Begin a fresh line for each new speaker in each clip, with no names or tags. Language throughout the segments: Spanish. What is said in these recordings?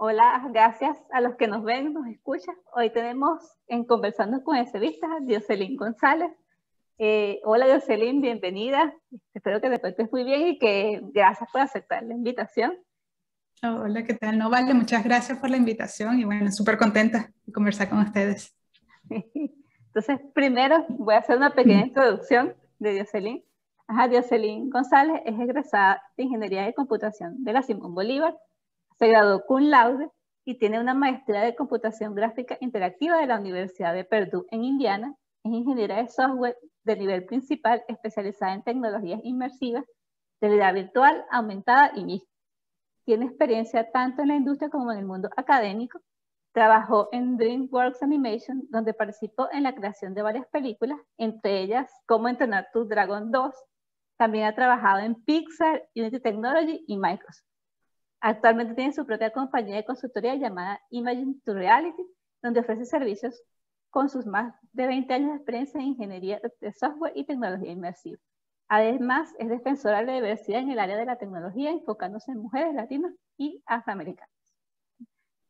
Hola, gracias a los que nos ven, nos escuchan. Hoy tenemos en Conversando con Entrevistas a Dioselín González. Hola Dioselín, bienvenida. Espero que te encuentres muy bien y que gracias por aceptar la invitación.
Hola, ¿qué tal? No, vale, muchas gracias por la invitación y bueno, súper contenta de conversar con ustedes.
Entonces, primero voy a hacer una pequeña introducción de Dioselín. Dioselín González es egresada de Ingeniería de Computación de la Simón Bolívar. Se graduó cum laude y tiene una maestría de computación gráfica interactiva de la Universidad de Purdue en Indiana. Es ingeniera de software de nivel principal especializada en tecnologías inmersivas, realidad virtual, aumentada y mixta. Tiene experiencia tanto en la industria como en el mundo académico. Trabajó en DreamWorks Animation, donde participó en la creación de varias películas, entre ellas Cómo entrenar tu dragón 2. También ha trabajado en Pixar, Unity Technology y Microsoft. Actualmente tiene su propia compañía de consultoría llamada Imagine to Reality, donde ofrece servicios con sus más de 20 años de experiencia en ingeniería de software y tecnología inmersiva. Además, es defensora de la diversidad en el área de la tecnología, enfocándose en mujeres latinas y afroamericanas.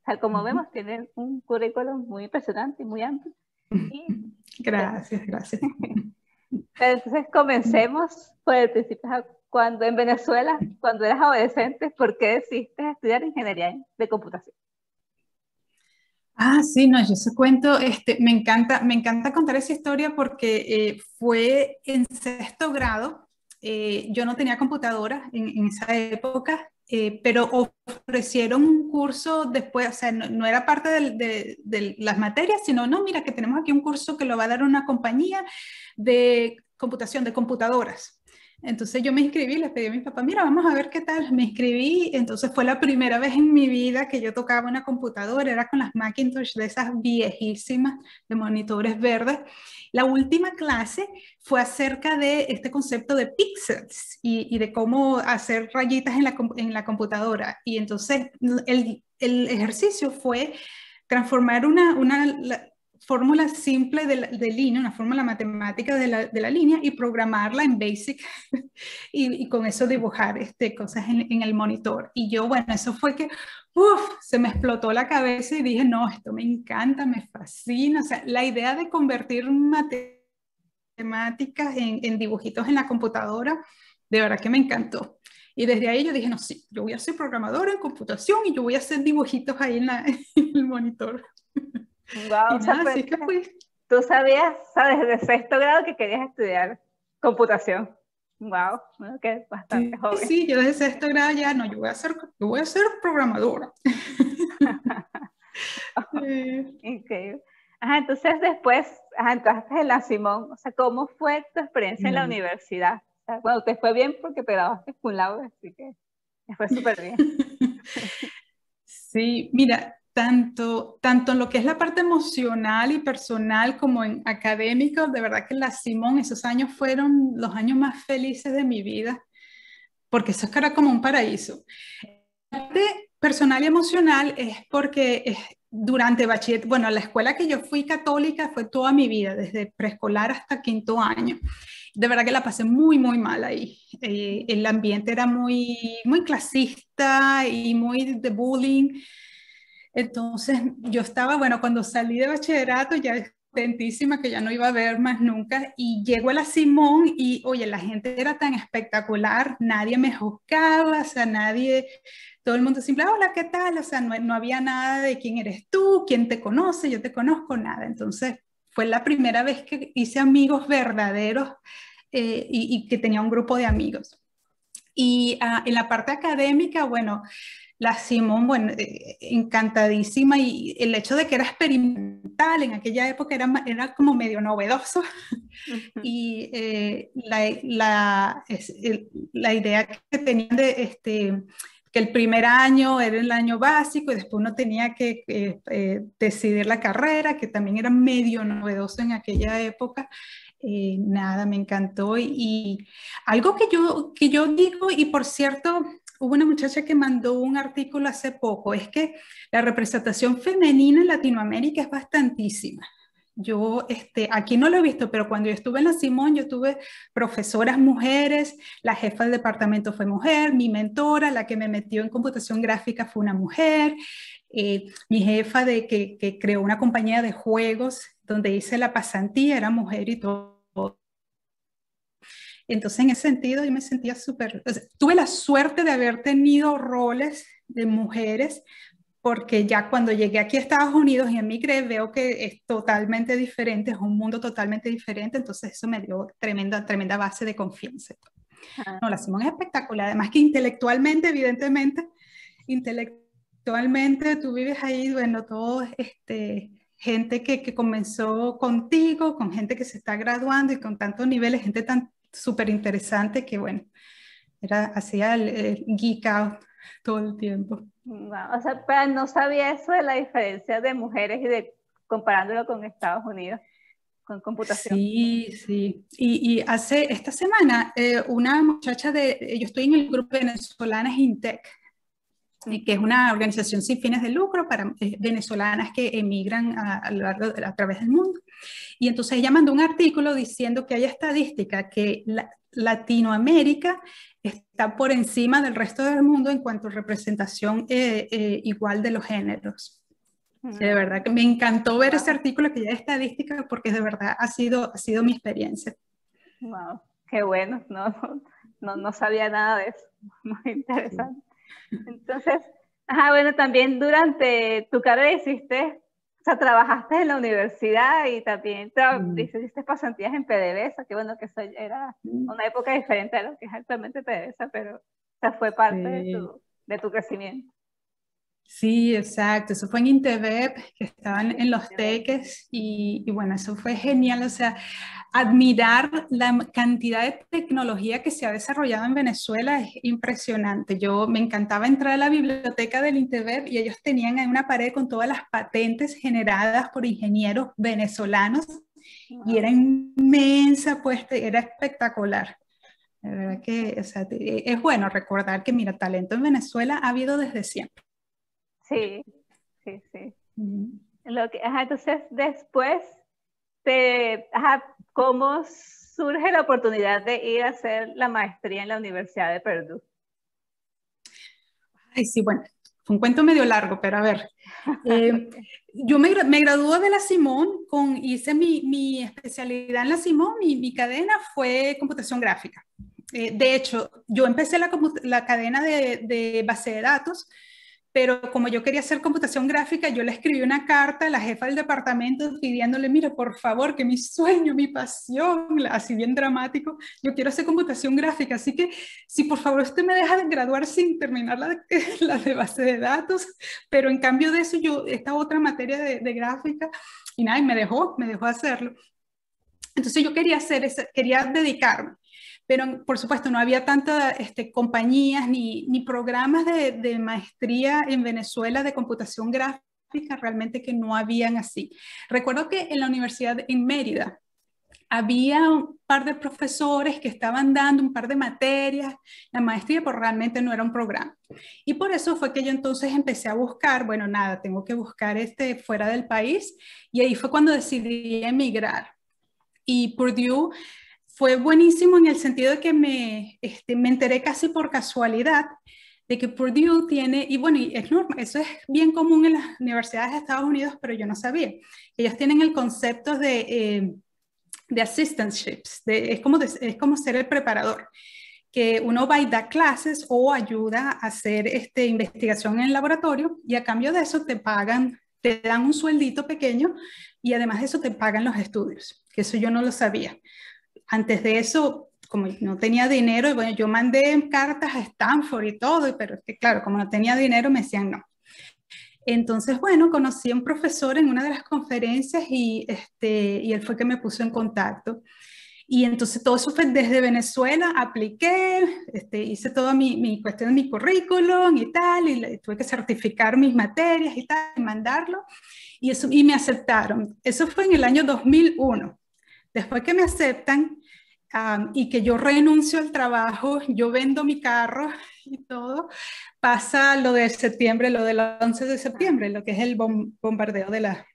Tal como vemos, tiene un currículum muy impresionante y muy amplio.
Gracias.
Entonces, comencemos por el principio. Cuando en Venezuela, cuando eras adolescente, ¿por qué decidiste estudiar ingeniería de computación?
Sí, no, yo se cuento, me encanta contar esa historia porque fue en sexto grado. Yo no tenía computadora en esa época, pero ofrecieron un curso después, o sea, no era parte de las materias, sino, no, mira, que tenemos aquí un curso que lo va a dar una compañía de computación, de computadoras. Entonces yo me inscribí, les pedí a mi papá, mira, vamos a ver qué tal. Me inscribí, entonces fue la primera vez en mi vida que yo tocaba una computadora, era con las Macintosh de esas viejísimas, de monitores verdes. La última clase fue acerca de este concepto de píxeles y de cómo hacer rayitas en la computadora. Y entonces el ejercicio fue transformar una fórmula simple de línea, una fórmula matemática de la línea y programarla en BASIC y con eso dibujar cosas en el monitor. Y yo, bueno, eso fue que se me explotó la cabeza y dije, no, esto me encanta, me fascina. O sea, la idea de convertir matemáticas en dibujitos en la computadora, de verdad que me encantó. Y desde ahí yo dije, no, sí, yo voy a ser programadora en computación y yo voy a hacer dibujitos ahí en el monitor.
Wow,
Y nada, así es que fui.
Tú sabías desde sexto grado que querías estudiar computación. Wow, bueno, que bastante joven.
Sí, yo desde sexto grado ya, no, yo voy a ser programadora.
Increíble. Entonces después entraste en la Simón. O sea, ¿cómo fue tu experiencia en la universidad? O sea, bueno, te fue bien porque te graduaste cum laude, así que te fue súper bien.
Sí, mira, tanto en lo que es la parte emocional y personal como en académico, de verdad que la Simón, esos años fueron los años más felices de mi vida, porque eso es que era como un paraíso. La parte personal y emocional es porque durante bachiller, bueno, la escuela que yo fui católica fue toda mi vida, desde preescolar hasta quinto año. De verdad que la pasé muy mal ahí. El ambiente era muy clasista y muy de bullying. Entonces yo estaba, bueno, cuando salí de bachillerato ya contentísima que ya no iba a ver más nunca y llego a la Simón y oye, la gente era tan espectacular, nadie me juzgaba, o sea, todo el mundo simple, hola, ¿qué tal? O sea, no había nada de quién eres tú, quién te conoce, yo te conozco, nada. Entonces fue la primera vez que hice amigos verdaderos y que tenía un grupo de amigos. Y en la parte académica, bueno, la Simón, bueno, encantadísima y el hecho de que era experimental en aquella época era como medio novedoso y la idea que tenían de que el primer año era el año básico y después uno tenía que decidir la carrera, que también era medio novedoso en aquella época. Nada, me encantó y algo que yo digo, y por cierto, hubo una muchacha que mandó un artículo hace poco, es que la representación femenina en Latinoamérica es bastantísima. Yo aquí no lo he visto, pero cuando yo estuve en la Simón, yo tuve profesoras mujeres, la jefa del departamento fue mujer, mi mentora, la que me metió en computación gráfica fue una mujer, Mi jefa que creó una compañía de juegos donde hice la pasantía, era mujer y todo. Entonces, en ese sentido, yo me sentía súper, o sea, tuve la suerte de haber tenido roles de mujeres, porque ya cuando llegué aquí a Estados Unidos y emigré, veo que es totalmente diferente, es un mundo totalmente diferente, entonces eso me dio tremenda base de confianza.
Ah,
No, la Simón es espectacular, además que intelectualmente, evidentemente, intelectualmente tú vives ahí, bueno, todo gente que comenzó contigo, con gente que se está graduando y con tantos niveles, gente tan súper interesante que, bueno, hacía el geek out todo el tiempo.
wow. O sea, pero no sabía eso de la diferencia de mujeres y de comparándolo con Estados Unidos, con computación.
Sí, sí. Y hace esta semana, una muchacha yo estoy en el grupo de venezolanas Intec, que es una organización sin fines de lucro para venezolanas que emigran a través del mundo. Y entonces ella mandó un artículo diciendo que hay estadística que Latinoamérica está por encima del resto del mundo en cuanto a representación igual de los géneros. De verdad que me encantó ver ese artículo que ya es estadística porque de verdad ha sido mi experiencia.
Wow, qué bueno, no sabía nada de eso, muy interesante. Entonces, ajá, bueno, también durante tu carrera hiciste, o sea, trabajaste en la universidad y también hiciste pasantías en PDVSA, que bueno, que eso era una época diferente a lo que es actualmente PDVSA, pero o sea, fue parte
Sí.
de tu crecimiento.
Sí, exacto. Eso fue en Intevep, que estaban en los teques y bueno, eso fue genial. O sea, admirar la cantidad de tecnología que se ha desarrollado en Venezuela es impresionante. Yo me encantaba entrar a la biblioteca del Intevep y ellos tenían ahí una pared con todas las patentes generadas por ingenieros venezolanos y era inmensa, pues era espectacular. De verdad que, o sea, es bueno recordar que, mira, talento en Venezuela ha habido desde siempre.
Sí, sí, sí.
Mm.
Ajá, entonces después, ajá, ¿cómo surge la oportunidad de ir a hacer la maestría en la Universidad de Purdue?
Ay, sí, bueno, fue un cuento medio largo, pero a ver. Yo me gradué de la Simón, hice mi especialidad en la Simón, mi cadena fue computación gráfica. De hecho, yo empecé la cadena de base de datos, pero como yo quería hacer computación gráfica, yo le escribí una carta a la jefa del departamento pidiéndole, mire, por favor, que mi sueño, mi pasión, así bien dramático, yo quiero hacer computación gráfica, así que si por favor usted me deja de graduar sin terminar la de base de datos, pero en cambio de eso, esta otra materia de gráfica, y nada, y me dejó hacerlo. Entonces yo quería dedicarme, pero por supuesto no había tantas compañías ni programas de maestría en Venezuela de computación gráfica, realmente que no habían así. Recuerdo que en la universidad en Mérida había un par de profesores que estaban dando un par de materias, la maestría, pero realmente no era un programa. Y por eso fue que yo entonces empecé a buscar, bueno, nada, tengo que buscar fuera del país, y ahí fue cuando decidí emigrar. Y Purdue fue buenísimo en el sentido de que me enteré casi por casualidad de que Purdue tiene, y bueno, y es normal, eso es bien común en las universidades de Estados Unidos, pero yo no sabía. Ellos tienen el concepto de assistantships, es como ser el preparador, que uno va y da clases o ayuda a hacer investigación en el laboratorio y a cambio de eso te pagan, te dan un sueldito pequeño y además de eso te pagan los estudios, que eso yo no lo sabía. Antes de eso, como no tenía dinero, bueno, yo mandé cartas a Stanford y todo, pero es que claro, como no tenía dinero me decían no. Entonces, bueno, conocí a un profesor en una de las conferencias y él fue que me puso en contacto. Y entonces todo eso fue desde Venezuela, apliqué, hice toda mi cuestión de mi currículum y tal, y tuve que certificar mis materias y tal, y mandarlo, y me aceptaron. Eso fue en el año 2001. Después que me aceptan y que yo renuncio al trabajo, yo vendo mi carro y todo, pasa lo de septiembre, lo del 11 de septiembre, lo que es el bombardeo de la...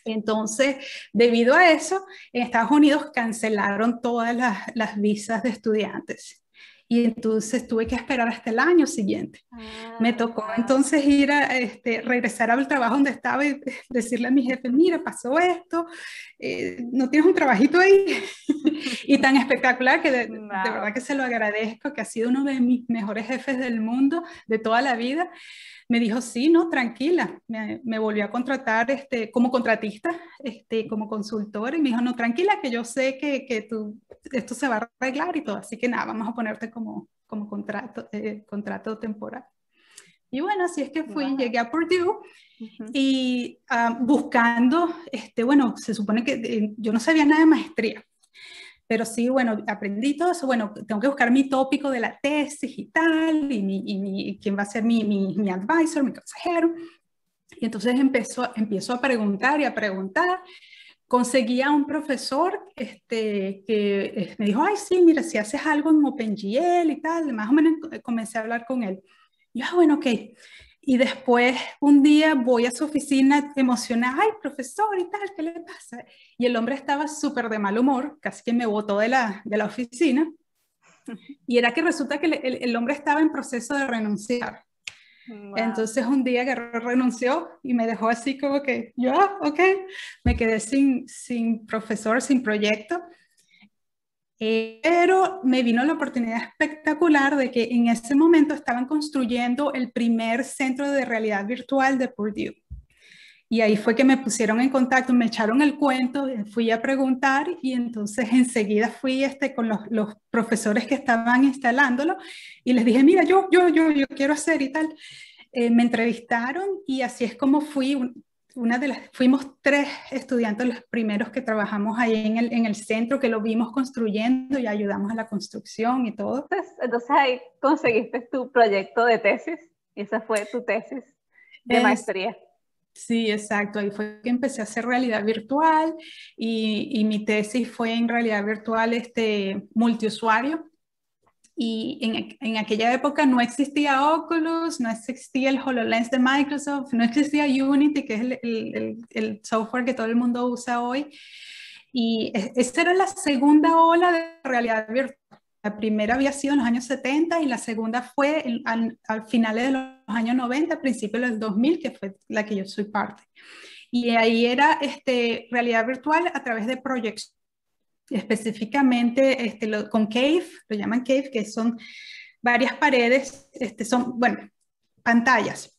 Entonces, debido a eso, en Estados Unidos cancelaron todas las visas de estudiantes. y entonces tuve que esperar hasta el año siguiente. Me tocó
Wow.
entonces ir a regresar al trabajo donde estaba y decirle a mi jefe, mira, pasó esto, ¿no tienes un trabajito ahí? Y tan espectacular que de verdad que se lo agradezco, que ha sido uno de mis mejores jefes del mundo, de toda la vida. Me dijo, sí, no, tranquila. Me volvió a contratar como contratista, como consultor, y me dijo, no, tranquila, que yo sé que esto se va a arreglar y todo. Así que nada, vamos a ponerte como contrato temporal. Y bueno, así es que fui, llegué a Purdue y buscando, bueno, se supone que yo no sabía nada de maestría. Pero sí, bueno, aprendí todo eso. Bueno, tengo que buscar mi tópico de la tesis y tal, y quién va a ser mi advisor, mi consejero. Y entonces empiezo a preguntar y a preguntar. Conseguí a un profesor que me dijo, ay, sí, mira, si haces algo en OpenGL y tal, más o menos comencé a hablar con él. Y yo, bueno, ok. Y después un día voy a su oficina emocionada, ay, profesor y tal, ¿qué le pasa? Y el hombre estaba súper de mal humor, casi que me botó de la oficina. Y era que resulta que el hombre estaba en proceso de renunciar.
Wow.
Entonces un día que renunció y me dejó así como que, yo, ok, me quedé sin profesor, sin proyecto. Pero me vino la oportunidad espectacular de que en ese momento estaban construyendo el primer centro de realidad virtual de Purdue. Y ahí fue que me pusieron en contacto, me echaron el cuento, fui a preguntar y entonces enseguida fui con los profesores que estaban instalándolo y les dije, mira, yo quiero hacer y tal. Me entrevistaron y así es como fuimos 3 estudiantes los primeros que trabajamos ahí en el centro, que lo vimos construyendo y ayudamos a la construcción y todo.
Entonces ahí conseguiste tu proyecto de tesis y esa fue tu tesis de maestría.
Sí, exacto. Ahí fue que empecé a hacer realidad virtual y mi tesis fue en realidad virtual multiusuario. Y en aquella época no existía Oculus, no existía el HoloLens de Microsoft, no existía Unity, que es el software que todo el mundo usa hoy. Y esa era la segunda ola de realidad virtual. La primera había sido en los años 70 y la segunda fue al finales de los años 90, principios del 2000, que fue la que yo soy parte. Y ahí era realidad virtual a través de proyección. Específicamente con Cave, lo llaman Cave, que son varias paredes, son, bueno, pantallas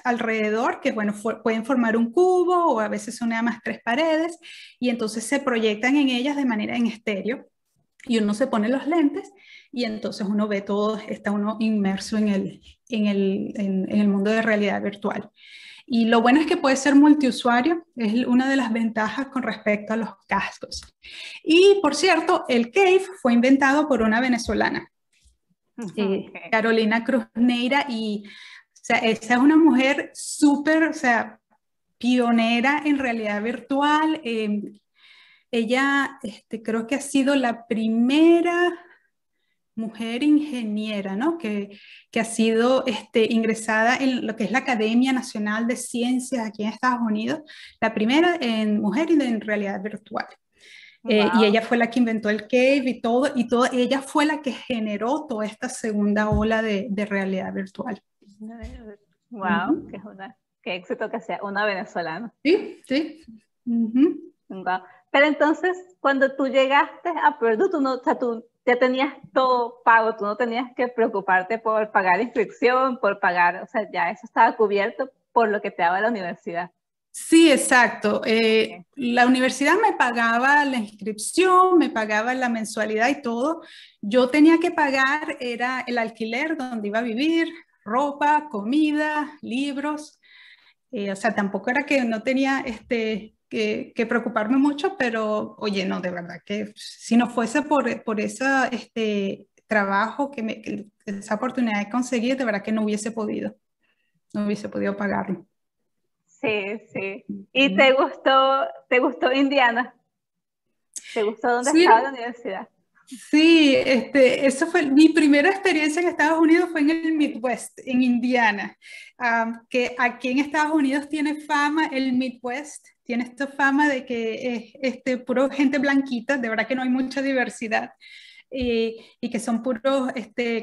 alrededor que, bueno, pueden formar un cubo o a veces son nada más 3 paredes y entonces se proyectan en ellas de manera en estéreo y uno se pone los lentes y entonces uno ve todo, está uno inmerso en el mundo de realidad virtual. Y lo bueno es que puede ser multiusuario, es una de las ventajas con respecto a los cascos. Y por cierto, el Cave fue inventado por una venezolana, Carolina Cruz Neira, y o sea, esa es una mujer súper, o sea, pionera en realidad virtual. Ella creo que ha sido la primera mujer ingeniera, ¿no? Que ha sido ingresada en lo que es la Academia Nacional de Ciencias aquí en Estados Unidos, la primera mujer en realidad virtual. Y ella fue la que inventó el Cave y todo, ella fue la que generó toda esta segunda ola de realidad virtual.
Wow, qué éxito que sea una venezolana.
Sí, sí.
Wow. Pero entonces, cuando tú llegaste a Purdue, tú ya tenías todo pago, tú no tenías que preocuparte por pagar inscripción, por pagar, o sea, ya eso estaba cubierto por lo que te daba la universidad.
Sí, exacto. La universidad me pagaba la inscripción, me pagaba la mensualidad y todo. Yo tenía que pagar, era el alquiler donde iba a vivir, ropa, comida, libros. O sea, tampoco era que no tenía que preocuparme mucho, pero oye, no, de verdad que si no fuese por ese trabajo, esa oportunidad de conseguir, de verdad que no hubiese podido pagarlo.
Sí, sí. ¿Y te gustó Indiana? ¿Te gustó dónde
Sí,
estaba la universidad?
sí, eso fue mi primera experiencia en Estados Unidos, fue en el Midwest, en Indiana, que aquí en Estados Unidos tiene fama, el Midwest tiene esta fama de que es puro gente blanquita, de verdad que no hay mucha diversidad. y que son puros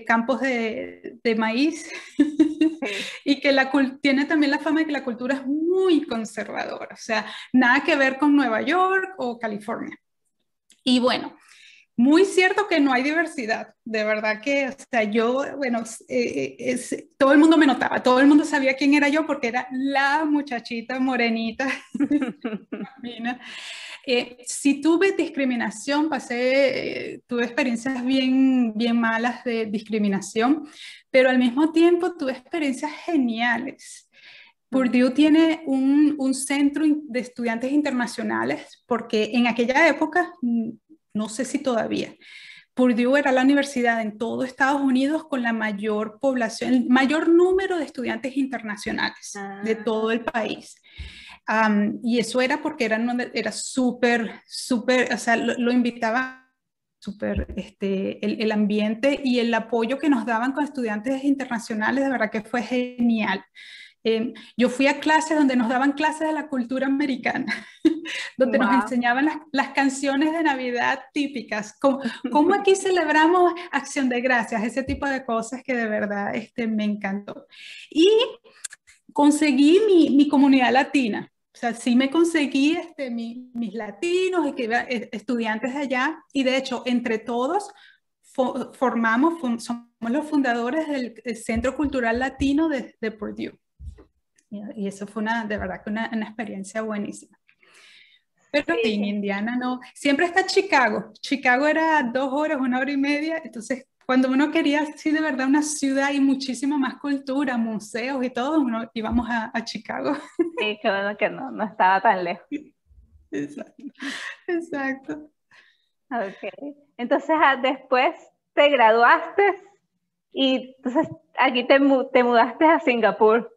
campos de maíz
Sí.
y que tiene también la fama de que la cultura es muy conservadora, o sea, nada que ver con Nueva York o California. Y bueno, muy cierto que no hay diversidad, de verdad que, o sea, yo, bueno, todo el mundo me notaba, todo el mundo sabía quién era yo porque era la muchachita morenita. Sí tuve discriminación, tuve experiencias bien, bien malas de discriminación, pero al mismo tiempo tuve experiencias geniales. Purdue tiene un centro de estudiantes internacionales, porque en aquella época, no sé si todavía, Purdue era la universidad en todo Estados Unidos con la mayor población, el mayor número de estudiantes internacionales de todo el país. Y eso era porque era súper, súper, o sea, lo invitaba súper, el ambiente y el apoyo que nos daban con estudiantes internacionales, de verdad que fue genial. Yo fui a clases donde nos daban clases de la cultura americana, donde nos
Wow.
enseñaban las canciones de Navidad típicas, cómo aquí celebramos Acción de Gracias, ese tipo de cosas que de verdad me encantó. Y conseguí mi comunidad latina. O sea, sí me conseguí mis latinos y estudiantes de allá. Y de hecho, entre todos somos los fundadores del Centro Cultural Latino de Purdue. Y eso fue de verdad que una experiencia buenísima. Pero sí, en
Sí.
Indiana no. Siempre está Chicago. Chicago era 2 horas, 1 hora y media. Entonces, cuando uno quería, sí, de verdad, una ciudad y muchísima más cultura, museos y todo, uno íbamos a Chicago.
Sí, qué bueno que no estaba tan lejos.
Exacto. Exacto.
Ok. Entonces, después te graduaste y entonces aquí te mudaste a Singapur.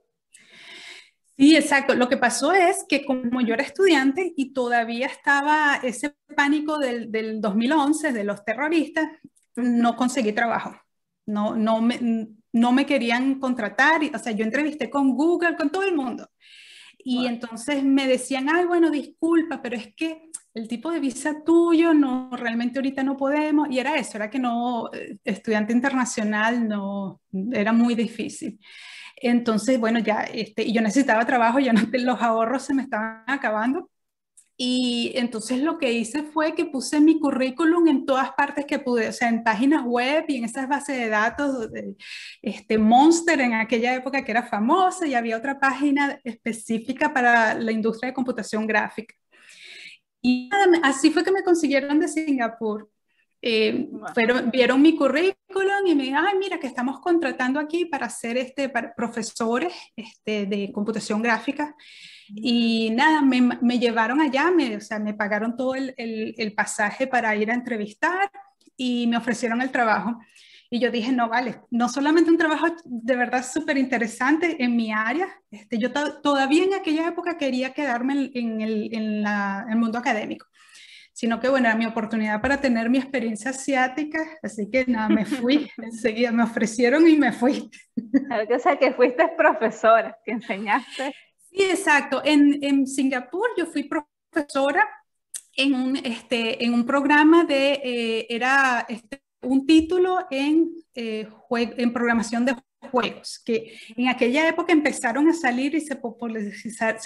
Sí, exacto. Lo que pasó es que como yo era estudiante y todavía estaba ese pánico del 2011 de los terroristas, no conseguí trabajo. No me querían contratar. O sea, yo entrevisté con Google, con todo el mundo. Y entonces me decían, ay, bueno, disculpa, pero es que el tipo de visa tuyo, no, realmente ahorita no podemos. Y era eso, era que no, estudiante internacional no, era muy difícil. Entonces, bueno, ya, y yo necesitaba trabajo, ya no, los ahorros se me estaban acabando. Y entonces lo que hice fue que puse mi currículum en todas partes que pude, o sea, en páginas web y en esas bases de datos, Monster en aquella época que era famosa y había otra página específica para la industria de computación gráfica. Y así fue que me consiguieron de Singapur.
Wow.
Vieron mi currículum y me dijeron, ay, mira, que estamos contratando aquí para ser para profesores de computación gráfica. Y nada, me llevaron allá, o sea, me pagaron todo el pasaje para ir a entrevistar y me ofrecieron el trabajo. Y yo dije, no, vale, no solamente un trabajo de verdad súper interesante en mi área, yo todavía en aquella época quería quedarme en el mundo académico, sino que bueno, era mi oportunidad para tener mi experiencia asiática, así que nada, me fui, enseguida me ofrecieron y me fui.
O sea, que fuiste profesora, que enseñaste.
Sí, exacto. En Singapur yo fui profesora en un programa era un título en programación de juegos, que en aquella época empezaron a salir y se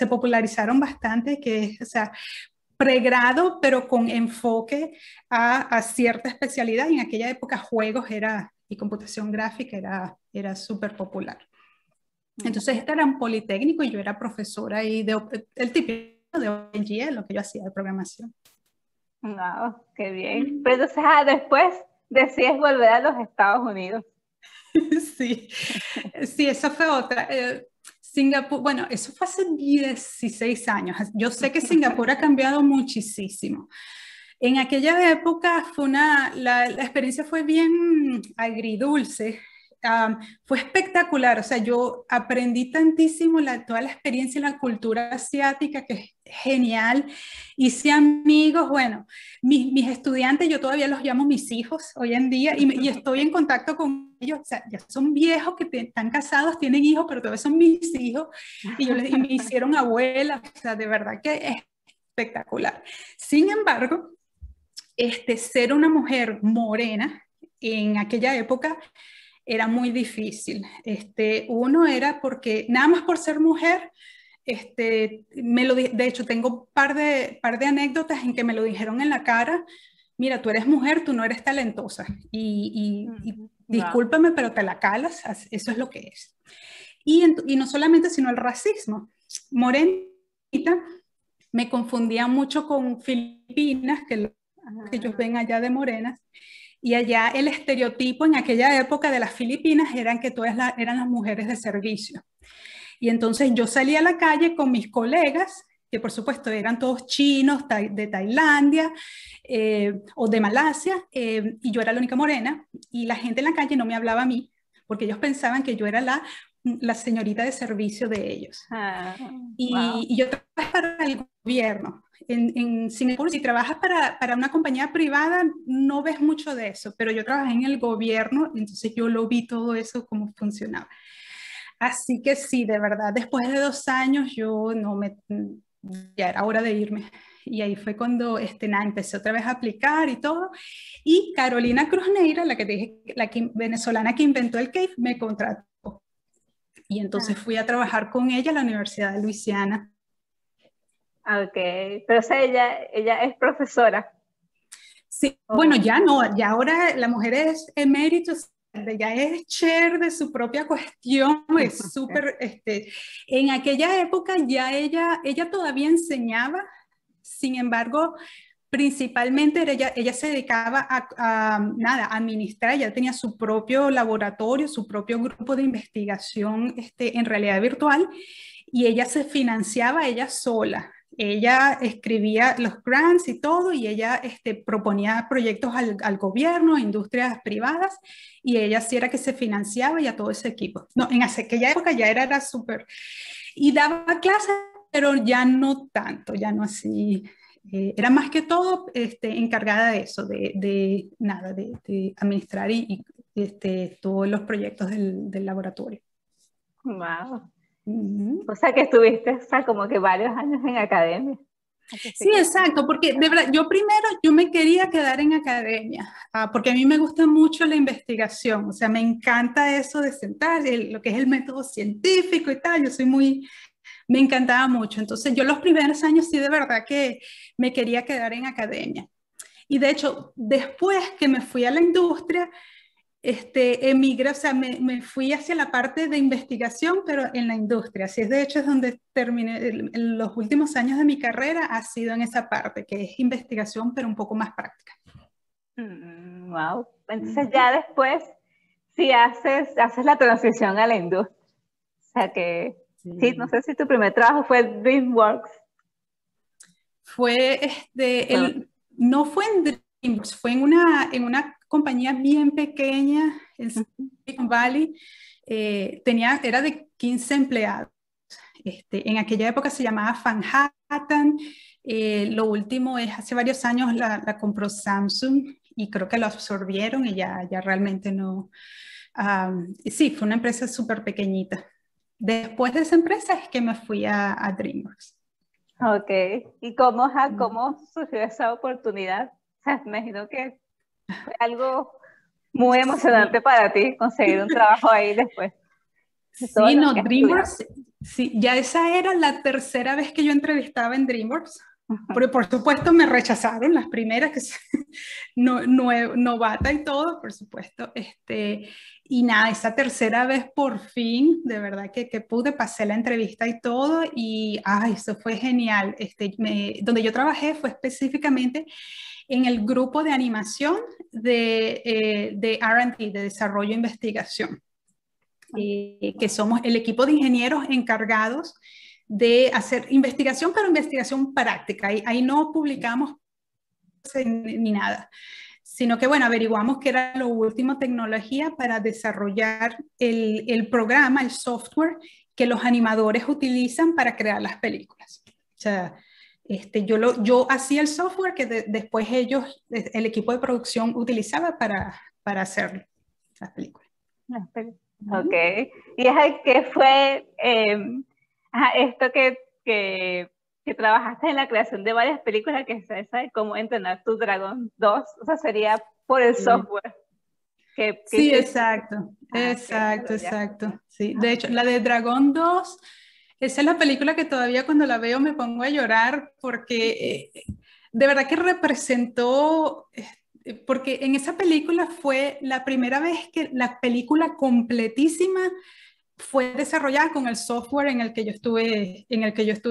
popularizaron bastante, que es, o sea, pregrado, pero con enfoque a cierta especialidad. Y en aquella época juegos y computación gráfica era súper popular. Entonces, este era un politécnico y yo era profesora ahí el típico de OpenGL, lo que yo hacía de programación.
Wow, qué bien. Pero entonces, después decides volver a los Estados Unidos.
Sí, sí, esa fue otra. Singapur, bueno, eso fue hace 16 años. Yo sé que Singapur ha cambiado muchísimo. En aquella época la experiencia fue bien agridulce. Fue espectacular, o sea, yo aprendí tantísimo toda la experiencia y la cultura asiática, que es genial. Hice amigos, bueno, mis estudiantes, yo todavía los llamo mis hijos hoy en día y estoy en contacto con ellos, o sea, ya son viejos que están casados, tienen hijos, pero todavía son mis hijos y me hicieron abuela, o sea, de verdad que es espectacular. Sin embargo, ser una mujer morena en aquella época era muy difícil. Uno era porque, nada más por ser mujer, de hecho, tengo un par de anécdotas en que me lo dijeron en la cara: mira, tú eres mujer, tú no eres talentosa. Y
Wow.
discúlpame, pero te la calas, eso es lo que es. Y no solamente, sino el racismo. Morenita me confundía mucho con filipinas, que ellos ven allá de morenas, y allá el estereotipo en aquella época de las filipinas eran que todas eran las mujeres de servicio. Y entonces yo salí a la calle con mis colegas, que por supuesto eran todos chinos, de Tailandia o de Malasia, y yo era la única morena, y la gente en la calle no me hablaba a mí, porque ellos pensaban que yo era la señorita de servicio de ellos.
Wow.
Y yo trabajé para el gobierno. En Singapur, si trabajas para una compañía privada, no ves mucho de eso, pero yo trabajé en el gobierno, entonces yo lo vi todo eso, cómo funcionaba. Así que sí, de verdad, después de 2 años ya era hora de irme. Y ahí fue cuando empecé otra vez a aplicar y todo. Y Carolina Cruz Neira, la que te dije, venezolana que inventó el CAFE, me contrató. Y entonces fui a trabajar con ella a la Universidad de Luisiana.
Ok, pero o sea, ella es profesora.
Sí, bueno, ya no, ya ahora la mujer es emérito, ya es chair de su propia cuestión, es súper, en aquella época ya ella todavía enseñaba, sin embargo, principalmente ella se dedicaba a administrar, ella tenía su propio laboratorio, su propio grupo de investigación en realidad virtual, y ella se financiaba ella sola. Ella escribía los grants y todo, y ella proponía proyectos al gobierno, a industrias privadas, y ella sí era que se financiaba y a todo ese equipo. No, en aquella época ya era súper. Y daba clases, pero ya no tanto, ya no así. Era más que todo encargada de eso, de administrar todos los proyectos del laboratorio.
Wow. O sea que estuviste, o sea, como que varios años en academia.
Sí, exacto, porque de verdad, yo me quería quedar en academia, porque a mí me gusta mucho la investigación, o sea, me encanta eso de sentar, lo que es el método científico y tal, me encantaba mucho. Entonces yo los primeros años sí de verdad que me quería quedar en academia. Y de hecho, después que me fui a la industria, emigré, o sea, me fui hacia la parte de investigación, pero en la industria. Así es, de hecho, es donde terminé, los últimos años de mi carrera ha sido en esa parte, que es investigación, pero un poco más práctica.
Wow. Entonces ya después, sí haces la transición a la industria. O sea que, sí, no sé si tu primer trabajo fue DreamWorks.
No fue en DreamWorks, fue en una compañía bien pequeña en Silicon Valley. Era de 15 empleados. En aquella época se llamaba Manhattan. Lo último es, hace varios años la compró Samsung y creo que lo absorbieron y ya realmente no. Sí, fue una empresa súper pequeñita. Después de esa empresa es que me fui a DreamWorks.
Ok. ¿Y cómo surgió esa oportunidad? O sea, me imagino que fue algo muy emocionante
Sí.
para ti conseguir un trabajo ahí después de todo
Sí,
lo
no,
que has estudiado.
DreamWorks, sí, ya esa era la tercera vez que yo entrevistaba en DreamWorks, porque por supuesto me rechazaron las primeras, novata y todo, por supuesto, y nada, esa tercera vez por fin, de verdad que pude, pasé la entrevista y todo, y ay, eso fue genial. Donde yo trabajé fue específicamente en el grupo de animación de R&D, de desarrollo e investigación. Que somos el equipo de ingenieros encargados de hacer investigación, pero investigación práctica. Ahí no publicamos ni nada, sino que, bueno, averiguamos qué era lo último tecnología para desarrollar el programa, el software que los animadores utilizan para crear las películas. O sea, yo hacía el software que después el equipo de producción utilizaba para hacer las películas.
Ok. ¿Y es que fue esto que que trabajaste en la creación de varias películas, que es esa de cómo entrenar tu dragón 2, o sea, sería por el software.
Sí, exacto, exacto, exacto. Sí. De hecho, la de Dragón 2, esa es la película que todavía cuando la veo me pongo a llorar porque de verdad que representó, porque en esa película fue la primera vez que la película completísima fue desarrollada con el software en el que yo estuve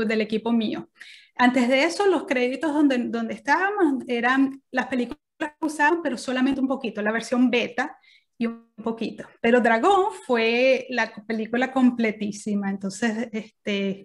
del equipo mío. Antes de eso, los créditos donde estábamos eran las películas que usaban, pero solamente un poquito, la versión beta y un poquito. Pero Dragón fue la película completísima. Entonces,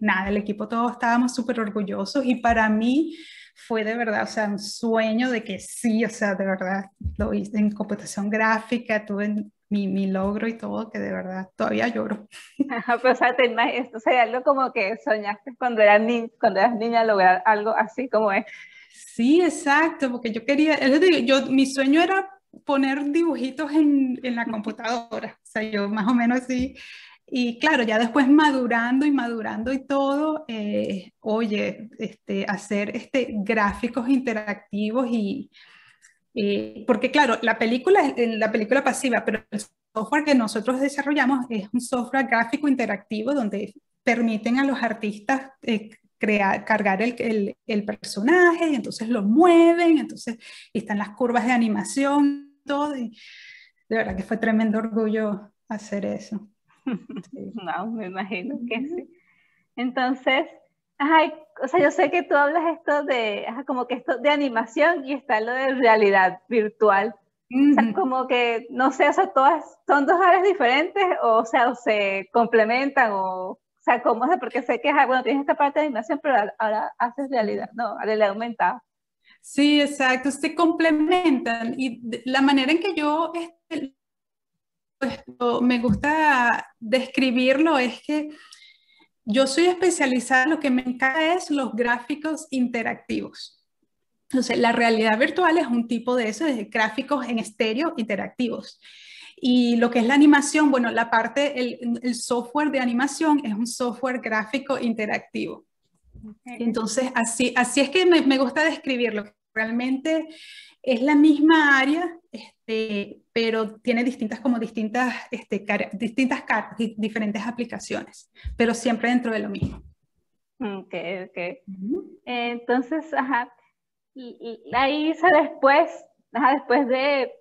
nada, el equipo todos estábamos súper orgullosos y para mí fue de verdad, o sea, un sueño de que sí, o sea, de verdad, lo hice en computación gráfica, tuve mi logro y todo, que de verdad todavía lloro.
Pero, o sea, esto sería algo como que soñaste cuando eras niña lograr algo así como es.
Sí, exacto, porque yo quería, es decir, mi sueño era poner dibujitos en la computadora, o sea, yo más o menos así, y claro, ya después madurando y madurando y todo, oye, hacer gráficos interactivos porque claro, la película pasiva, pero el software que nosotros desarrollamos es un software gráfico interactivo donde permiten a los artistas cargar el personaje y entonces lo mueven, entonces están las curvas de animación, todo, y de verdad que fue tremendo orgullo hacer eso. Sí.
No, me imagino que sí. Entonces, ajá, o sea, yo sé que tú hablas esto de, ajá, como que esto de animación y está lo de realidad virtual. O sea, como que, no sé, o sea, todas son dos áreas diferentes, o sea, o se complementan, o sea, ¿cómo es? Porque sé que, ajá, bueno, tienes esta parte de animación, pero ahora haces realidad, no, realidad aumentada.
Sí, exacto, se complementan y la manera en que yo me gusta describirlo es que yo soy especializada, lo que me encanta es los gráficos interactivos. Entonces, la realidad virtual es un tipo de eso, de gráficos en estéreo interactivos. Y lo que es la animación, bueno, el software de animación es un software gráfico interactivo.
Okay.
Entonces, así es que me gusta describirlo. Realmente es la misma área, pero tiene diferentes aplicaciones, pero siempre dentro de lo mismo.
Ok, ok. Entonces, ajá, ahí después, ajá, después de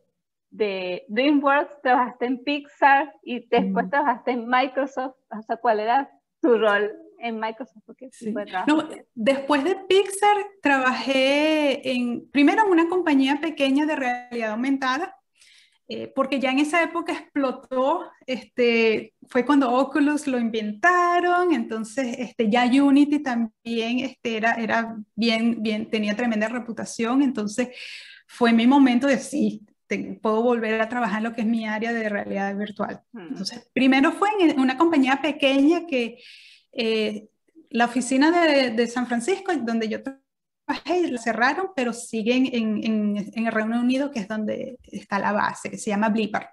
DreamWorks, trabajaste en Pixar y después trabajaste en Microsoft. O sea, ¿cuál era tu rol en Microsoft? ¿Qué tipo
Sí.
de trabajo
No, después de Pixar trabajé primero en una compañía pequeña de realidad aumentada, porque ya en esa época explotó, fue cuando Oculus lo inventaron, entonces ya Unity también era tenía tremenda reputación, entonces fue mi momento de sí, puedo volver a trabajar en lo que es mi área de realidad virtual. Entonces, primero fue en una compañía pequeña eh, la oficina de San Francisco, donde yo la cerraron, pero siguen en el Reino Unido, que es donde está la base, que se llama Blippar.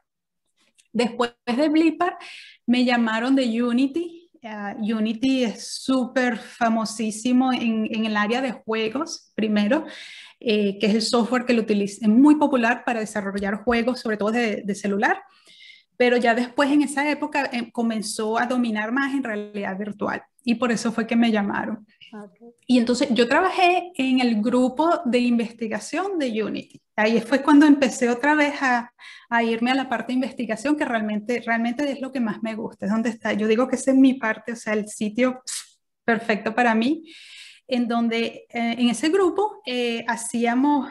Después de Blippar, me llamaron de Unity. Unity es súper famosísimo en el área de juegos, primero, que es el software que lo utiliza, es muy popular para desarrollar juegos, sobre todo de celular, pero ya después en esa época comenzó a dominar más en realidad virtual y por eso fue que me llamaron.
Okay.
Y entonces yo trabajé en el grupo de investigación de Unity. Ahí fue cuando empecé otra vez a irme a la parte de investigación, que realmente es lo que más me gusta, es donde está. Yo digo que esa es mi parte, o sea, el sitio perfecto para mí, en donde en ese grupo hacíamos,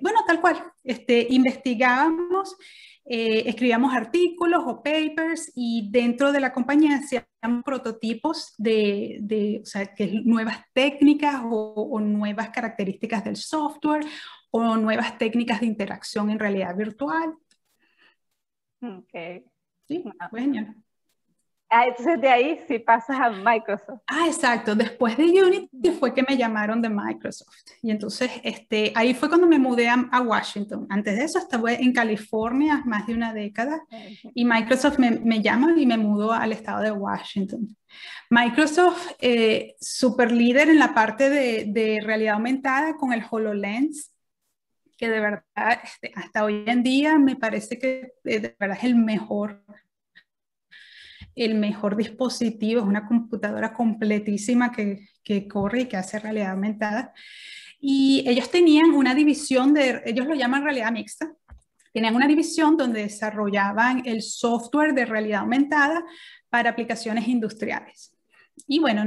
bueno, tal cual, investigábamos, escribíamos artículos o papers y dentro de la compañía hacíamos prototipos o sea, que nuevas técnicas o nuevas características del software o nuevas técnicas de interacción en realidad virtual.
Okay.
Sí,
Wow.
pues genial.
Entonces de ahí sí pasas a Microsoft.
Exacto. Después de Unity fue que me llamaron de Microsoft. Y entonces ahí fue cuando me mudé a Washington. Antes de eso estaba en California más de una década y Microsoft me llama y me mudó al estado de Washington. Microsoft, super líder en la parte de realidad aumentada con el HoloLens, que de verdad hasta hoy en día me parece que de verdad es el mejor dispositivo, es una computadora completísima que corre y que hace realidad aumentada. Y ellos tenían una división ellos lo llaman realidad mixta, tenían una división donde desarrollaban el software de realidad aumentada para aplicaciones industriales. Y bueno,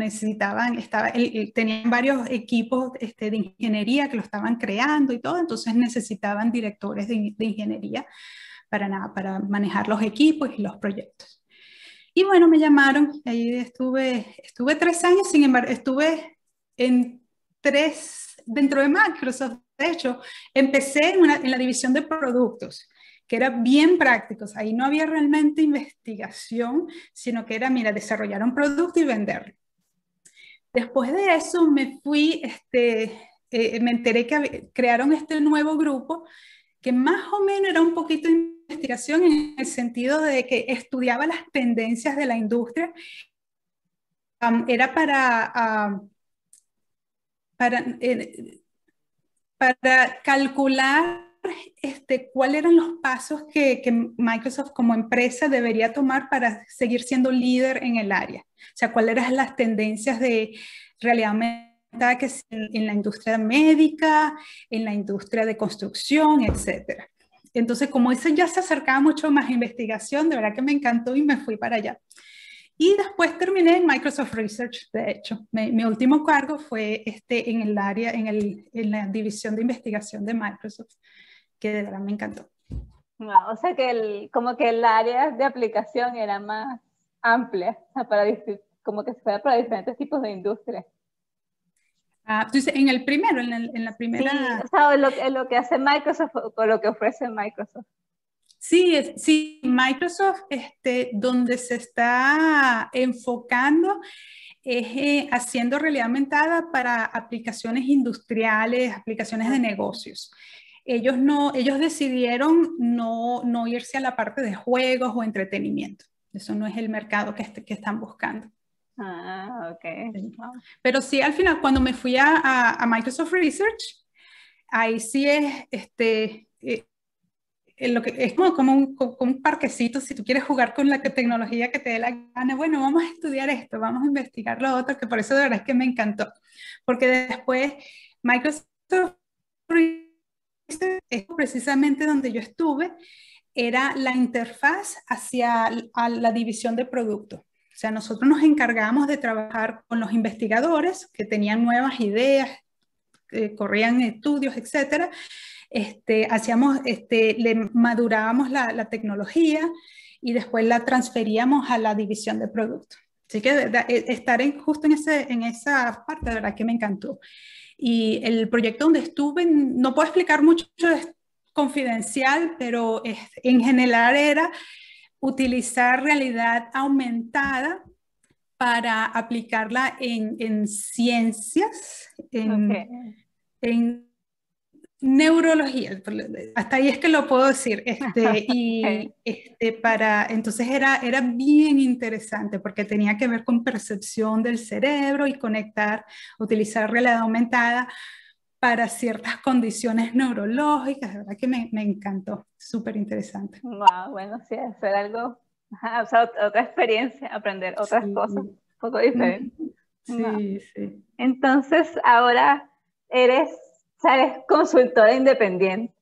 tenían varios equipos de ingeniería que lo estaban creando y todo, entonces necesitaban directores de ingeniería para manejar los equipos y los proyectos. Y bueno, me llamaron, ahí estuve 3 años, sin embargo, estuve dentro de Microsoft. De hecho, empecé en la división de productos, que era bien prácticos. Ahí no había realmente investigación, sino que era, mira, desarrollar un producto y venderlo. Después de eso me fui, me enteré que crearon este nuevo grupo que más o menos era un poquito de investigación en el sentido de que estudiaba las tendencias de la industria. Era para calcular cuáles eran los pasos que Microsoft como empresa debería tomar para seguir siendo líder en el área. O sea, cuáles eran las tendencias de realidad aumentada que en la industria médica, en la industria de construcción, etcétera. Entonces, como eso ya se acercaba mucho más a investigación, de verdad que me encantó y me fui para allá. Y después terminé en Microsoft Research, de hecho. Mi último cargo fue en el área, en la división de investigación de Microsoft, que de verdad me encantó.
Wow, o sea que como que el área de aplicación era más amplia, o sea, como que se fuera para diferentes tipos de industrias.
Entonces, en el primero, en la primera...
Sí, o sea, lo que hace Microsoft o lo que ofrece Microsoft.
Sí, Microsoft, donde se está enfocando es haciendo realidad aumentada para aplicaciones industriales, aplicaciones de negocios. Ellos decidieron no irse a la parte de juegos o entretenimiento. Eso no es el mercado que están buscando.
Ok.
Wow. Pero sí, al final, cuando me fui a Microsoft Research, ahí sí es como un parquecito, si tú quieres jugar con la tecnología que te dé la gana, bueno, vamos a estudiar esto, vamos a investigar lo otro, que por eso de verdad es que me encantó. Porque después Microsoft es precisamente donde yo estuve, era la interfaz hacia la división de productos. O sea, nosotros nos encargábamos de trabajar con los investigadores que tenían nuevas ideas, corrían estudios, etcétera. Le madurábamos la tecnología y después la transferíamos a la división de productos. Así que estar justo en esa parte, de verdad que me encantó. Y el proyecto donde estuve, no puedo explicar mucho, es confidencial, pero en general era utilizar realidad aumentada para aplicarla en ciencias, en neurología, hasta ahí es que lo puedo decir, entonces era bien interesante porque tenía que ver con percepción del cerebro y utilizar realidad aumentada para ciertas condiciones neurológicas, de verdad que me encantó, súper interesante.
Wow, bueno, sí, hacer algo, o sea, otra experiencia, aprender otras cosas, un poco diferentes.
Sí.
Entonces, ahora eres consultora independiente.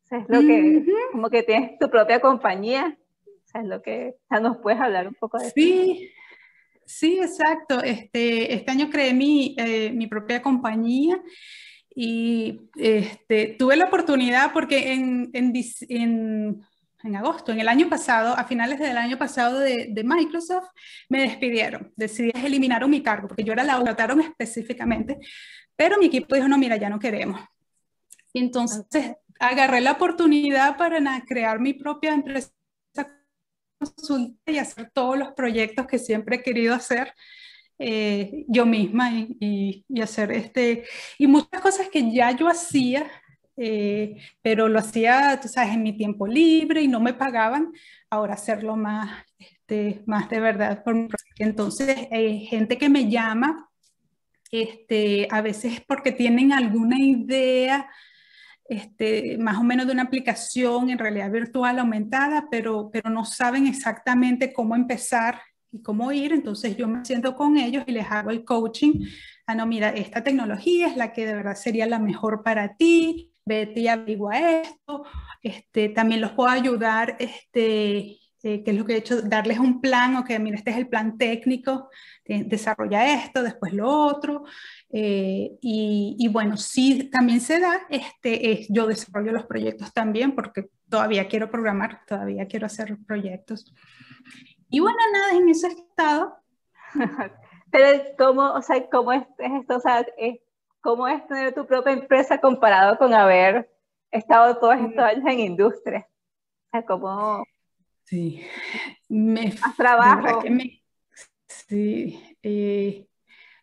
O sea, es lo que, como que tienes tu propia compañía. O sea, es lo que, o sea, ¿nos puedes hablar un poco de eso?
Sí, exacto. Este año creé mi propia compañía y tuve la oportunidad porque en agosto, en el año pasado, a finales del año pasado de Microsoft, me despidieron. Eliminaron mi cargo porque yo era la trataron específicamente, pero mi equipo dijo, no, mira, ya no queremos. Y entonces agarré la oportunidad para crear mi propia empresa consulta y hacer todos los proyectos que siempre he querido hacer yo misma y hacer y muchas cosas que ya yo hacía, pero lo hacía, tú sabes, en mi tiempo libre y no me pagaban, ahora hacerlo más, más de verdad. Entonces, gente que me llama, a veces porque tienen alguna idea más o menos de una aplicación en realidad virtual aumentada, pero no saben exactamente cómo empezar y cómo ir, entonces yo me siento con ellos y les hago el coaching. Ah, no, mira, esta tecnología es la que de verdad sería la mejor para ti, vete y averigua esto. También los puedo ayudar, que es lo que he hecho, darles un plan, ok, mira, este es el plan técnico, desarrolla esto, después lo otro. Y bueno, sí, también se da, yo desarrollo los proyectos también porque todavía quiero programar, todavía quiero hacer proyectos. Y bueno, nada, en ese estado.
Pero ¿cómo, o sea, cómo es esto? O sea, ¿cómo es tener tu propia empresa comparado con haber estado todos estos años en industria? O sea, ¿cómo
Sí,
más
de verdad
trabajo?
que sí,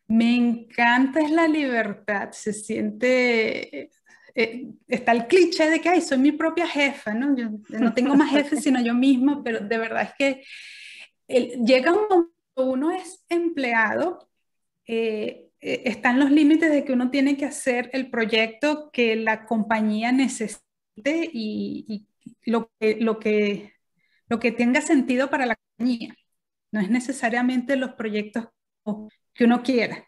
me encanta es la libertad, se siente, está el cliché de que, ay, soy mi propia jefa, ¿no? Yo no tengo más jefes sino yo misma, pero de verdad es que llega un momento, uno es empleado, están los límites de que uno tiene que hacer el proyecto que la compañía necesite y lo que tenga sentido para la compañía. No es necesariamente los proyectos que uno quiera.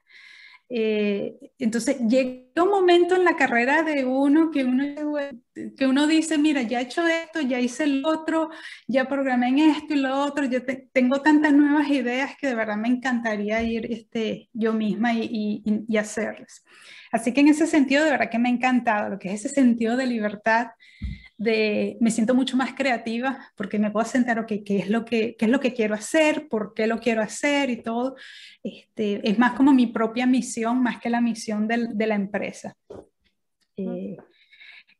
Entonces llega un momento en la carrera de uno que uno dice, mira, ya he hecho esto, ya hice el otro, ya programé en esto y lo otro, tengo tantas nuevas ideas que de verdad me encantaría ir yo misma y hacerlas. Así que en ese sentido, de verdad que me ha encantado lo que es ese sentido de libertad, me siento mucho más creativa porque me puedo sentar, ok, qué es lo que quiero hacer, por qué lo quiero hacer y todo. Es más como mi propia misión, más que la misión de la empresa.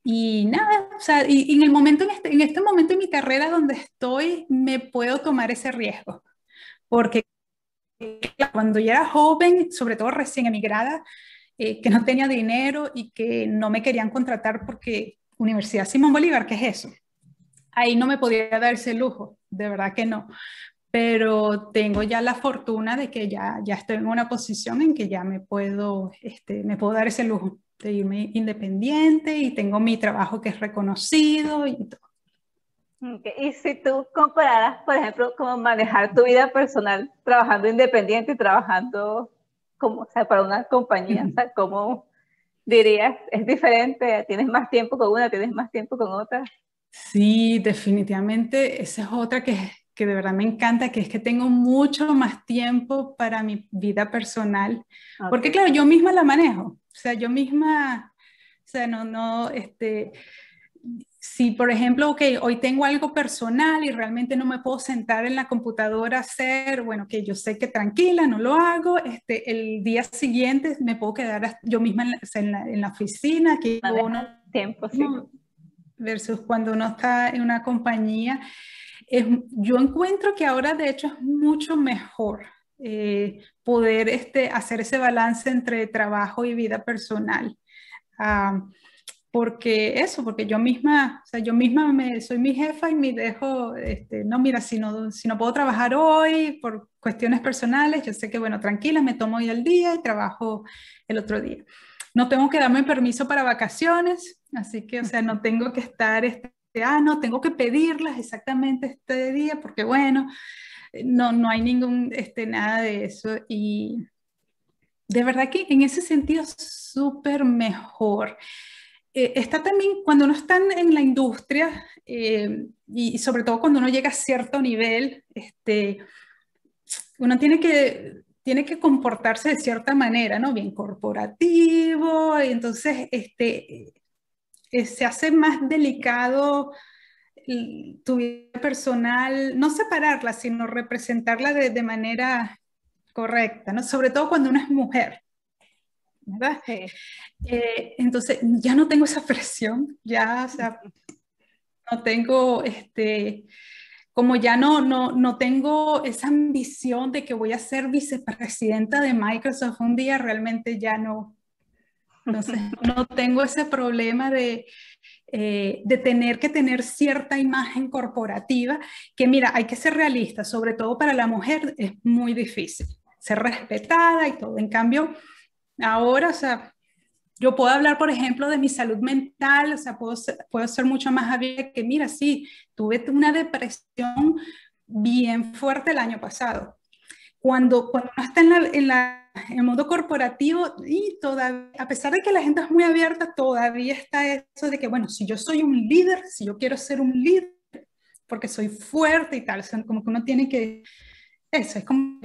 Y nada, o sea, y en el momento, en este momento de mi carrera donde estoy, me puedo tomar ese riesgo. Porque cuando yo era joven, sobre todo recién emigrada, que no tenía dinero y que no me querían contratar porque Universidad Simón Bolívar, ¿qué es eso? Ahí no me podía dar ese lujo, de verdad que no. Pero tengo ya la fortuna de que ya estoy en una posición en que ya me puedo dar ese lujo de irme independiente y tengo mi trabajo que es reconocido y todo.
Okay. Y si tú compararas, por ejemplo, cómo manejar tu vida personal trabajando independiente y trabajando como, o sea, para una compañía, o sea, ¿cómo dirías? ¿Es diferente? ¿Tienes más tiempo con una? ¿Tienes más tiempo con otra?
Sí, definitivamente, esa es otra que de verdad me encanta, que es que tengo mucho más tiempo para mi vida personal, porque
Okay.
claro, yo misma la manejo, o sea, yo misma, o sea, si por ejemplo, ok, hoy tengo algo personal y realmente no me puedo sentar en la computadora a hacer, bueno, que yo sé que tranquila, no lo hago, el día siguiente me puedo quedar yo misma en la oficina, que uno
Manejas tiempo, sí.
versus cuando uno está en una compañía. Yo encuentro que ahora de hecho es mucho mejor poder hacer ese balance entre trabajo y vida personal. Ah, porque yo misma, o sea, yo misma soy mi jefa y me dejo, no, mira, si no puedo trabajar hoy por cuestiones personales, yo sé que, bueno, tranquila, me tomo hoy el día y trabajo el otro día. No tengo que darme permiso para vacaciones, así que, o sea, no tengo que estar, no, tengo que pedirlas exactamente este día, porque, bueno, no hay nada de eso. Y de verdad que en ese sentido, súper mejor. Está también cuando uno está en la industria y sobre todo cuando uno llega a cierto nivel, uno tiene que comportarse de cierta manera, ¿no? Bien corporativo, y entonces se hace más delicado tu vida personal, no separarla, sino representarla de manera correcta, ¿no? Sobre todo cuando uno es mujer, ¿verdad?
Sí.
Entonces ya no tengo esa presión, ya, o sea, no tengo como ya no tengo esa ambición de que voy a ser vicepresidenta de Microsoft un día, realmente ya no. Entonces, no tengo ese problema de tener que tener cierta imagen corporativa, que mira, hay que ser realista, sobre todo para la mujer es muy difícil ser respetada y todo. En cambio, ahora, o sea, yo puedo hablar, por ejemplo, de mi salud mental, o sea, puedo ser mucho más abierta que, mira, sí, tuve una depresión bien fuerte el año pasado. Cuando uno está en el mundo corporativo y todavía, a pesar de que la gente es muy abierta, todavía está eso de que, bueno, si yo soy un líder, si yo quiero ser un líder, porque soy fuerte y tal, o sea, como que uno tiene que, eso, es como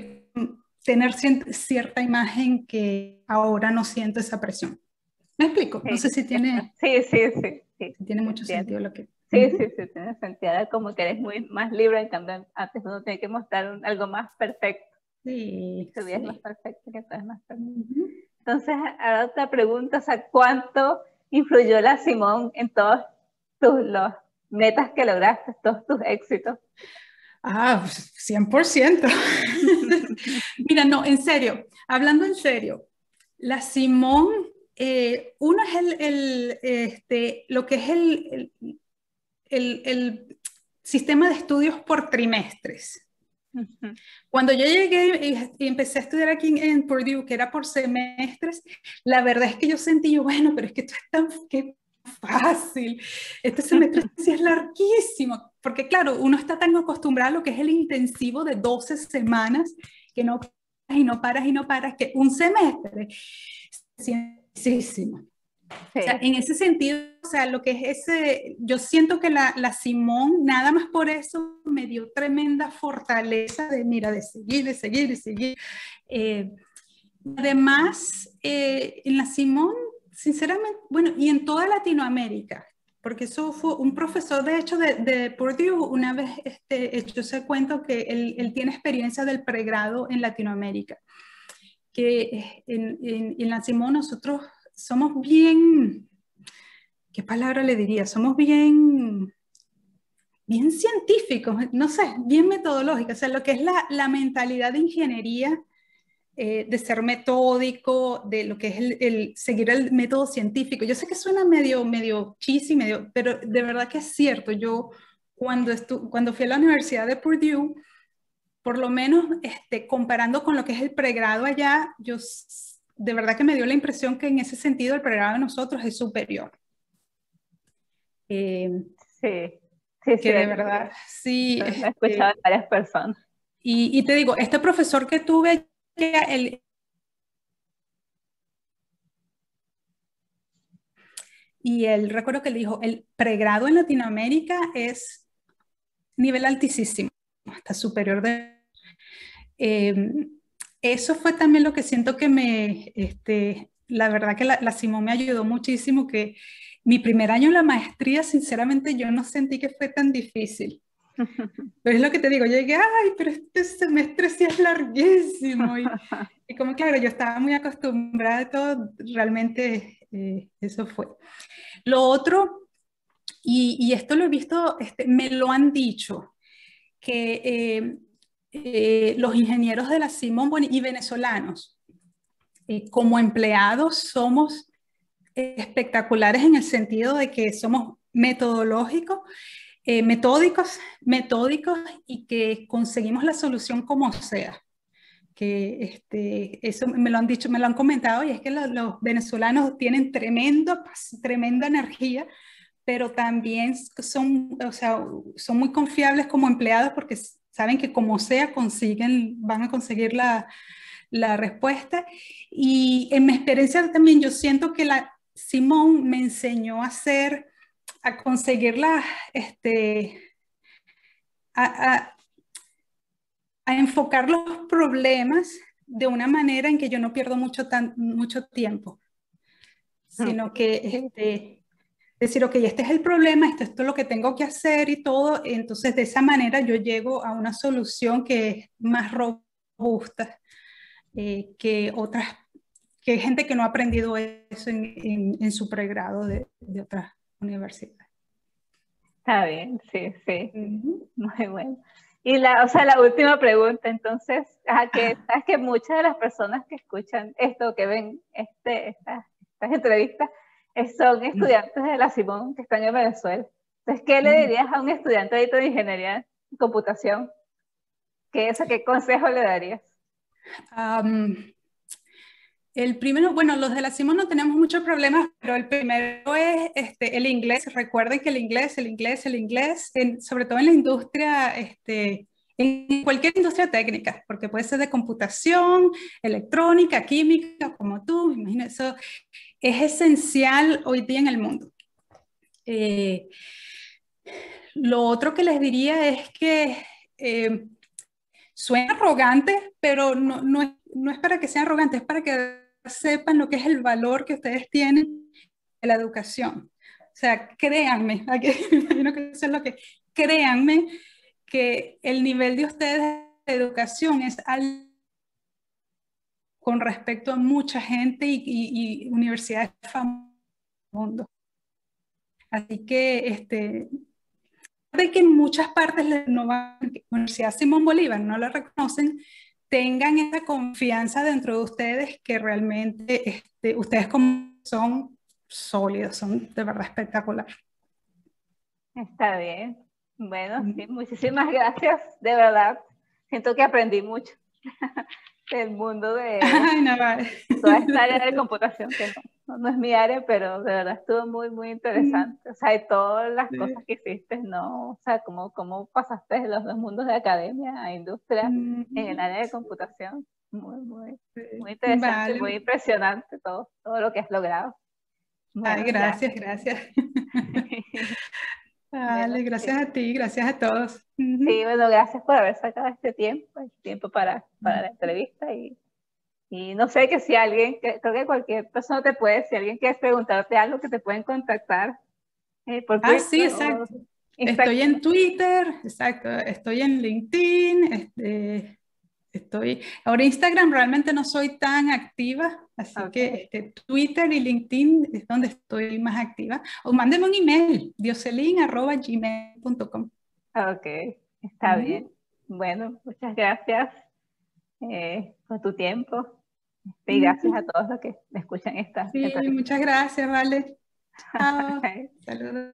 tener cierta imagen que ahora no siento esa presión. ¿Me explico? No sé si tiene,
sí, sí, sí, sí,
si tiene mucho
entiendo.
sentido lo que...
Sí, sí, sí, tiene sentido. Como que eres muy más libre, en cambio antes uno tiene que mostrar algo más perfecto.
Sí,
Tu vida es más
sí.
perfecta que todo es más perfecto. Entonces, ahora otra pregunta, o sea, ¿cuánto influyó la Simone en todos los metas que lograste, todos tus éxitos?
Ah, 100%. Mira, no, en serio, hablando en serio, la Simón, uno es lo que es el sistema de estudios por trimestres. Cuando yo llegué y empecé a estudiar aquí en Purdue, que era por semestres, la verdad es que yo sentí, bueno, pero es que esto es tan fácil, este semestre sí es larguísimo, porque claro, uno está tan acostumbrado a lo que es el intensivo de 12 semanas, que no paras y no paras y no paras, que un semestre es muchísimo.
Sí.
O sea, en ese sentido, o sea, lo que es ese, yo siento que la Simón, nada más por eso, me dio tremenda fortaleza de, mira, de seguir, de seguir, de seguir. Además, en la Simón, sinceramente, bueno, y en toda Latinoamérica, porque eso fue un profesor, de hecho, de Purdue, una vez hecho ese cuento que él tiene experiencia del pregrado en Latinoamérica, que en la Simón nosotros somos bien, ¿qué palabra le diría? Somos bien científicos, no sé, bien metodológicos, o sea, lo que es la mentalidad de ingeniería, de ser metódico, de lo que es seguir el método científico. Yo sé que suena medio cheesy, pero de verdad que es cierto. Yo cuando fui a la Universidad de Purdue, por lo menos comparando con lo que es el pregrado allá, de verdad que me dio la impresión que en ese sentido el pregrado de nosotros es superior.
Sí, sí, sí,
Que de verdad, sí.
lo he escuchado de varias personas.
Y te digo, este profesor que tuve, y él recuerdo que él dijo, el pregrado en Latinoamérica es nivel altísimo, hasta superior de... eso fue también lo que siento que la verdad que la Simón me ayudó muchísimo, que mi primer año en la maestría, sinceramente, yo no sentí que fue tan difícil. Pero es lo que te digo, yo llegué, ay, pero este semestre sí es larguísimo. Y como claro, yo estaba muy acostumbrada a todo, realmente eso fue. Lo otro, y esto lo he visto, me lo han dicho, que los ingenieros de la Simón, bueno, y venezolanos, como empleados somos espectaculares en el sentido de que somos metodológicos, metódicos y que conseguimos la solución como sea. Que eso me lo han dicho, me lo han comentado, y es que los venezolanos tienen tremenda energía, pero también son, o sea, son muy confiables como empleados porque saben que como sea van a conseguir la respuesta. Y en mi experiencia también yo siento que la Simón me enseñó a conseguir a, a enfocar los problemas de una manera en que yo no pierdo mucho tiempo, sino que decir, ok, este es el problema, esto es lo que tengo que hacer y todo, entonces de esa manera yo llego a una solución que es más robusta que que gente que no ha aprendido eso en su pregrado de otras universidades.
Está bien, sí, sí.
Ujú.
Muy bueno. Y o sea, la última pregunta, entonces, que sabes que muchas de las personas que escuchan esto, que ven estas entrevistas, son estudiantes de la Simón que están en Venezuela. Entonces, ¿qué le dirías a un estudiante ahorita de ingeniería en computación? ¿Qué consejo le darías?
Am, el primero, bueno, los de la Simón no tenemos muchos problemas, pero el primero es el inglés. Recuerden que el inglés, sobre todo en la industria, en cualquier industria técnica, porque puede ser de computación, electrónica, química, como tú, me imagino, eso es esencial hoy día en el mundo. Eh, lo otro que les diría es que eh, suena arrogante, pero no es para que sean arrogantes, es para que sepan lo que es el valor que ustedes tienen de la educación. O sea, créanme, aquí, me imagino que eso es lo que, créanme que el nivel de ustedes de educación es alto con respecto a mucha gente y universidades famosas del mundo. Así que de que en muchas partes la Universidad Simón Bolívar no la reconocen, tengan esa confianza dentro de ustedes que realmente ustedes como son sólidos, son de verdad espectacular.
Está bien. Bueno, sí, muchísimas gracias, de verdad. Siento que aprendí mucho del mundo de
Ay, no, vale.
toda esta área de computación, que no es mi área, pero de verdad estuvo muy, muy interesante. O sea, y todas las cosas que hiciste, ¿no? O sea, cómo pasaste de los dos mundos de academia a industria en el área de computación. Muy, muy, muy interesante, muy
Vale.
impresionante todo lo que has logrado.
Ay,
Bueno, ya.
gracias, gracias.
Bueno,
Vale, gracias
sí.
a ti, gracias a todos.
Sí,
Ujú.
bueno, gracias por haber sacado este tiempo, el tiempo para la entrevista y no sé que si alguien, creo que cualquier persona te puede, si alguien quiere preguntarte algo, que te pueden contactar por
Ah,
Twitter
sí,
o
exacto. Estoy
Instagram.
en Twitter, exacto. Estoy en LinkedIn, ahora Instagram realmente no soy tan activa, así
Okay,
que Twitter y LinkedIn es donde estoy más activa. O mándenme un email, dioselin@gmail.com.
okay, está bien.
Ujú.
Bueno, muchas gracias por tu tiempo y gracias a
Ujú.
todos los que me escuchan esta
Sí,
entrevista.
muchas gracias, vale. Chao. Saludos.